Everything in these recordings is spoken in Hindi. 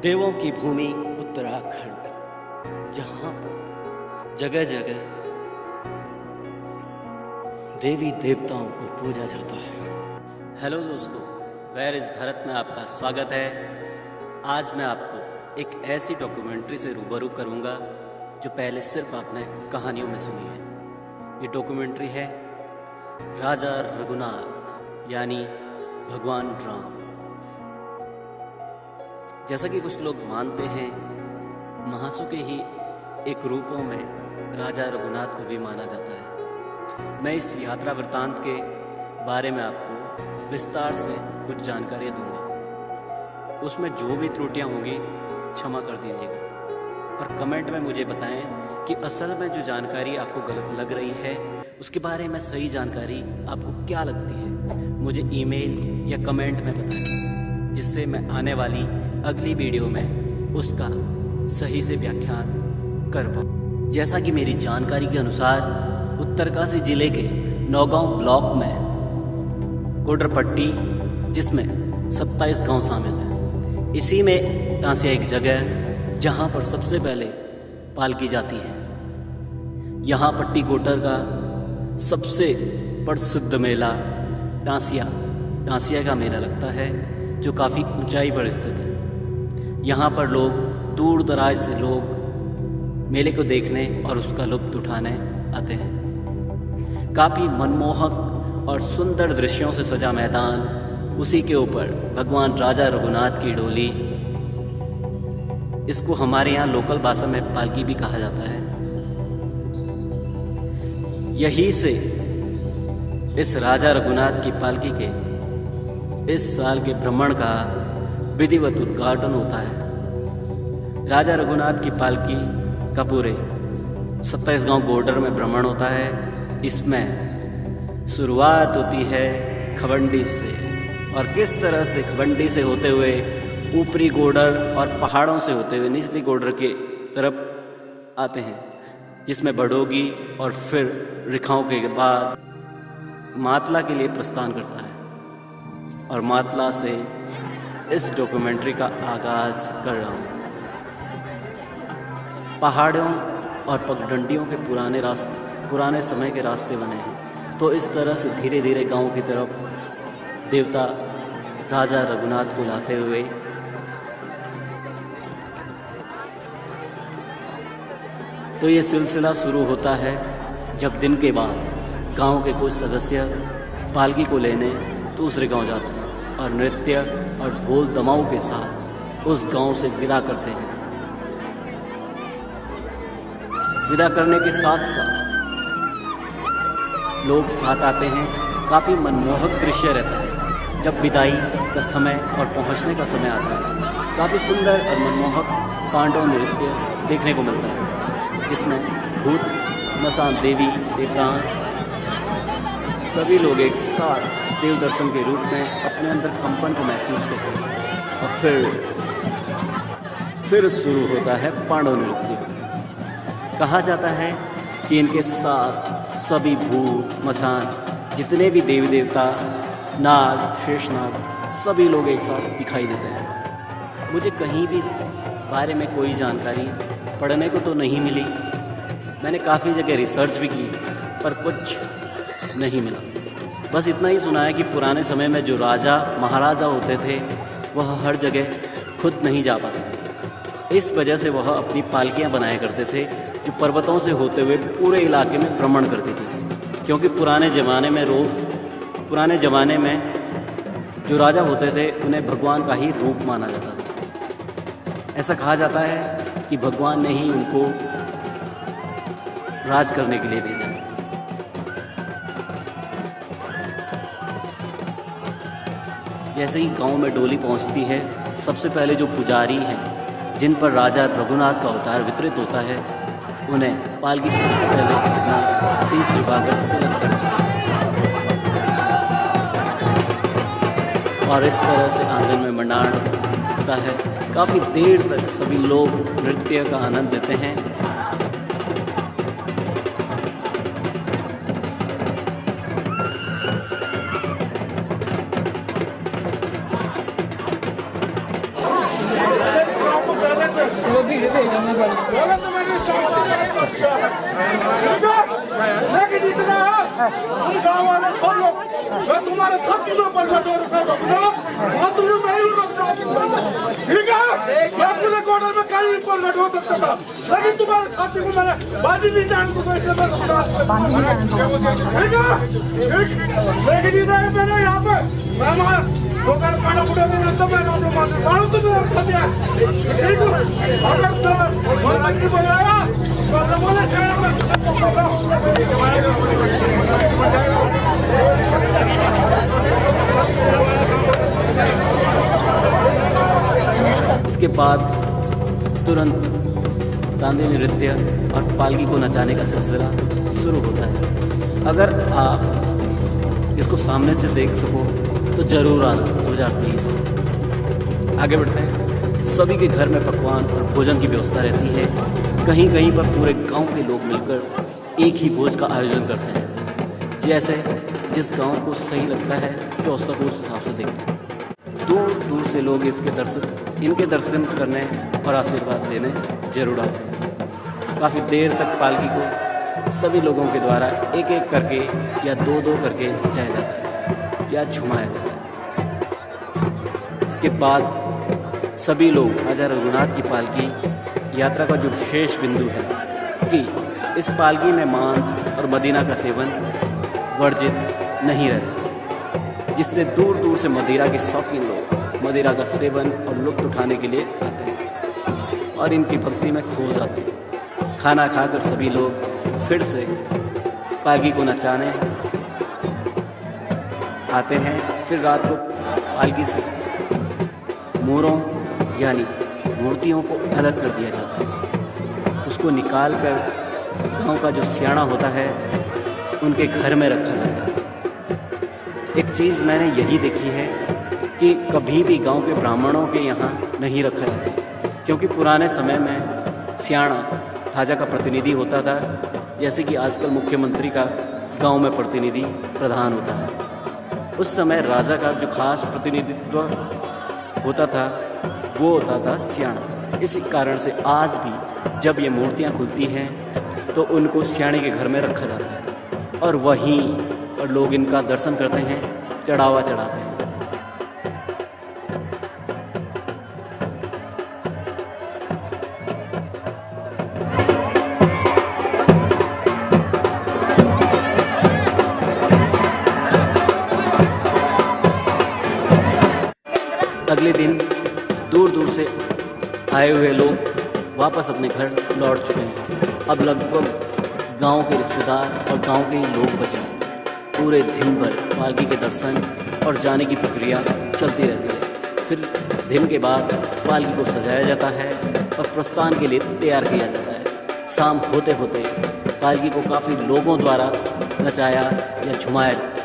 देवों की भूमि उत्तराखंड, जहाँ पर जगह जगह देवी देवताओं को पूजा जाता है। हेलो दोस्तों, वेयर इज़ भरत में आपका स्वागत है। आज मैं आपको एक ऐसी डॉक्यूमेंट्री से रूबरू करूँगा जो पहले सिर्फ आपने कहानियों में सुनी है। ये डॉक्यूमेंट्री है राजा रघुनाथ यानी भगवान राम। जैसा कि कुछ लोग मानते हैं, महासु के ही एक रूपों में राजा रघुनाथ को भी माना जाता है। मैं इस यात्रा वृत्तांत के बारे में आपको विस्तार से कुछ जानकारी दूंगा। उसमें जो भी त्रुटियां होंगी क्षमा कर दीजिएगा और कमेंट में मुझे बताएं कि असल में जो जानकारी आपको गलत लग रही है उसके बारे में सही जानकारी आपको क्या लगती है। मुझे ईमेल या कमेंट में बताएं, जिससे मैं आने वाली अगली वीडियो में उसका सही से व्याख्यान कर पाऊँ। जैसा कि मेरी जानकारी के अनुसार उत्तरकाशी जिले के नौगांव ब्लॉक में कोडरपट्टी, जिसमें 27 गांव शामिल हैं, इसी में टांसिया एक जगह जहां पर सबसे पहले पालकी जाती है। यहाँ पट्टी कोटर का सबसे प्रसिद्ध मेला टांसिया का मेला लगता है, जो काफ़ी ऊंचाई पर स्थित है। यहाँ पर लोग दूर दराज से लोग मेले को देखने और उसका लुत्फ उठाने आते हैं। काफ़ी मनमोहक और सुंदर दृश्यों से सजा मैदान, उसी के ऊपर भगवान राजा रघुनाथ की डोली, इसको हमारे यहाँ लोकल भाषा में पालकी भी कहा जाता है। यही से इस राजा रघुनाथ की पालकी के इस साल के भ्रमण का विधिवत उद्घाटन होता है। राजा रघुनाथ की पालकी का पूरे 27 गांव बॉर्डर में भ्रमण होता है। इसमें शुरुआत होती है खवंडी से, और किस तरह से खवंडी से होते हुए ऊपरी गोडर और पहाड़ों से होते हुए निचली गोडर के तरफ आते हैं, जिसमें बड़ोगी और फिर रिखाओं के बाद मातला के लिए प्रस्थान करता है। और मातला से इस डॉक्यूमेंट्री का आगाज कर रहा हूँ। पहाड़ों और पगडंडियों के पुराने समय के रास्ते बने हैं, तो इस तरह से धीरे धीरे गांव की तरफ देवता राजा रघुनाथ को लाते हुए तो ये सिलसिला शुरू होता है जब दिन के बाद गांव के कुछ सदस्य पालकी को लेने दूसरे गांव जाते हैं और नृत्य और ढोल दमाऊ के साथ उस गांव से विदा करते हैं। विदा करने के साथ साथ लोग साथ आते हैं। काफ़ी मनमोहक दृश्य रहता है जब विदाई का समय और पहुंचने का समय आता है। काफ़ी सुंदर और मनमोहक पांडव नृत्य देखने को मिलता है, जिसमें भूत, मसान, देवी देवता सभी लोग एक साथ देव दर्शन के रूप में अपने अंदर कंपन को महसूस करते हैं। और फिर शुरू होता है पांडव नृत्य। कहा जाता है कि इनके साथ सभी भूत, मसान, जितने भी देवी देवता, नाग, शेषनाग, सभी लोग एक साथ दिखाई देते हैं। मुझे कहीं भी इस बारे में कोई जानकारी पढ़ने को तो नहीं मिली। मैंने काफ़ी जगह रिसर्च भी की, पर कुछ नहीं मिला। बस इतना ही सुना है कि पुराने समय में जो राजा महाराजा होते थे वह हर जगह खुद नहीं जा पाते थे। इस वजह से वह अपनी पालकियां बनाया करते थे, जो पर्वतों से होते हुए पूरे इलाके में भ्रमण करती थी। क्योंकि पुराने ज़माने में जो राजा होते थे उन्हें भगवान का ही रूप माना जाता था। ऐसा कहा जाता है कि भगवान ने ही उनको राज करने के लिए भेजा। जैसे ही गांव में डोली पहुंचती है, सबसे पहले जो पुजारी हैं जिन पर राजा रघुनाथ का अवतार वितरित होता है, उन्हें पालकी सबसे पहले अपना शीश झुकाकर तिलक करते हैं। और इस तरह से आंगन में मंडाण होता है। काफ़ी देर तक सभी लोग नृत्य का आनंद लेते हैं। तुम्हारे पर ठीक है, मैं पूरे क्वार्टर में कहीं पर लड़वा सकता था, लेकिन तुम्हारे खाते को मैंने बाजी नहीं जान को पैसे में ठीक है, लेकिन इधर मैंने यहाँ पे मैं दोपहर खाना पूरे दिन तो मैं नौकरी मालूम तो मेरे खाते हैं ठीक है, अगर तो मैं नहीं बोला तो बोले शहर में इसके बाद तुरंत तांडव नृत्य और पालकी को नचाने का सिलसिला शुरू होता है। अगर आप इसको सामने से देख सको तो ज़रूर आना 2023 में। आगे बढ़ते हैं। सभी के घर में पकवान और भोजन की व्यवस्था रहती है। कहीं कहीं पर पूरे गांव के लोग मिलकर एक ही भोज का आयोजन करते हैं। जैसे जिस गांव को सही लगता है व्यवस्था को उस हिसाब से देखते हैं। दूर दूर से लोग इनके दर्शन करने और आशीर्वाद लेने जरूर आते हैं। काफ़ी देर तक पालकी को सभी लोगों के द्वारा एक एक करके या दो दो करके नचाया जाता है या झुमाया जाता है। इसके बाद सभी लोग राजा रघुनाथ की पालकी यात्रा का जो विशेष बिंदु है कि इस पालकी में मांस और मदीना का सेवन वर्जित नहीं रहता, जिससे दूर दूर से मदिरा के शौकीन लोग मदिरा का सेवन और लुत्फ उठाने के लिए आते हैं और इनकी भक्ति में खो जाते हैं। खाना खाकर सभी लोग फिर से पालकी को नचाने आते हैं। फिर रात को पालकी से मोरों यानी मूर्तियों को अलग कर दिया जाता है। उसको निकाल कर गाँव का जो सियाना होता है उनके घर में रखा जाता है। एक चीज़ मैंने यही देखी है कि कभी भी गांव के ब्राह्मणों के यहाँ नहीं रखा जाता, क्योंकि पुराने समय में सियाना राजा का प्रतिनिधि होता था, जैसे कि आजकल मुख्यमंत्री का गांव में प्रतिनिधि प्रधान होता है। उस समय राजा का जो खास प्रतिनिधित्व होता था वो होता था सियाना। इसी कारण से आज भी जब ये मूर्तियाँ खुलती हैं तो उनको सियाने के घर में रखा जाता है और वहीं और लोग इनका दर्शन करते हैं, चढ़ावा चढ़ाते हैं। अगले दिन दूर दूर से आए हुए लोग वापस अपने घर लौट चुके हैं। अब लगभग गांव के रिश्तेदार और गांव के ही लोग बचे हैं। पूरे दिन भर पालकी के दर्शन और जाने की प्रक्रिया चलती रहती है। फिर दिन के बाद पालकी को सजाया जाता है और प्रस्थान के लिए तैयार किया जाता है। शाम होते होते पालकी को काफ़ी लोगों द्वारा नचाया या झुमाया जाता है।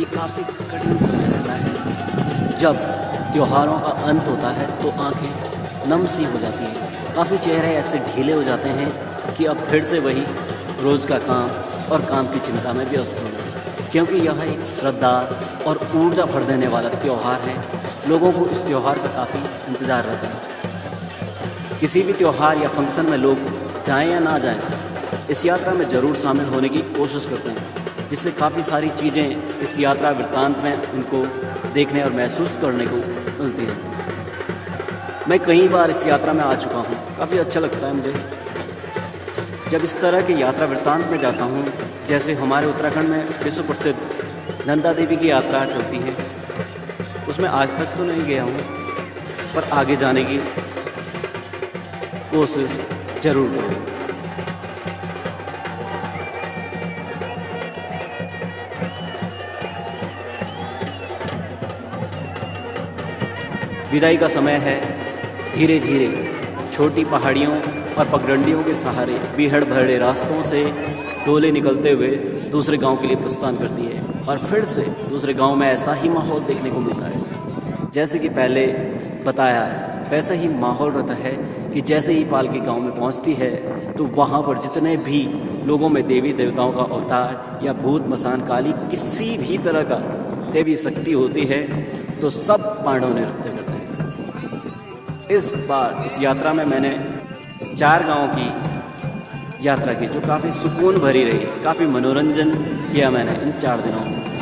काफ़ी कठिन समय रहता है। जब त्योहारों का अंत होता है तो आंखें नम सी हो जाती हैं। काफ़ी चेहरे ऐसे ढीले हो जाते हैं कि अब फिर से वही रोज़ का काम और काम की चिंता में व्यस्त हो गए, क्योंकि यह एक श्रद्धा और ऊर्जा भर देने वाला त्यौहार है। लोगों को इस त्यौहार का काफ़ी इंतज़ार रहता है। किसी भी त्यौहार या फंक्शन में लोग जाएं या ना जाएं, इस यात्रा में ज़रूर शामिल होने की कोशिश करते हैं, जिससे काफ़ी सारी चीज़ें इस यात्रा वृत्तांत में उनको देखने और महसूस करने को मिलती हैं। मैं कई बार इस यात्रा में आ चुका हूँ, काफ़ी अच्छा लगता है मुझे जब इस तरह के यात्रा वृत्तांत में जाता हूँ। जैसे हमारे उत्तराखंड में विश्व प्रसिद्ध नंदा देवी की यात्रा चलती है, उसमें आज तक तो नहीं गया हूँ, पर आगे जाने की कोशिश ज़रूर करूँगा। विदाई का समय है। धीरे धीरे छोटी पहाड़ियों और पगडंडियों के सहारे भीड़ भरे रास्तों से डोले निकलते हुए दूसरे गांव के लिए प्रस्थान करती है और फिर से दूसरे गांव में ऐसा ही माहौल देखने को मिलता है। जैसे कि पहले बताया है वैसा ही माहौल रहता है कि जैसे ही पालकी गांव में पहुंचती है तो वहां पर जितने भी लोगों में देवी देवताओं का अवतार या भूत मसान काली किसी भी तरह का देवी शक्ति होती है तो सब पांडव नृत्य करते हैं। इस बार इस यात्रा में मैंने 4 गांवों की यात्रा की जो काफ़ी सुकून भरी रही, काफ़ी मनोरंजन किया मैंने इन 4 दिनों में।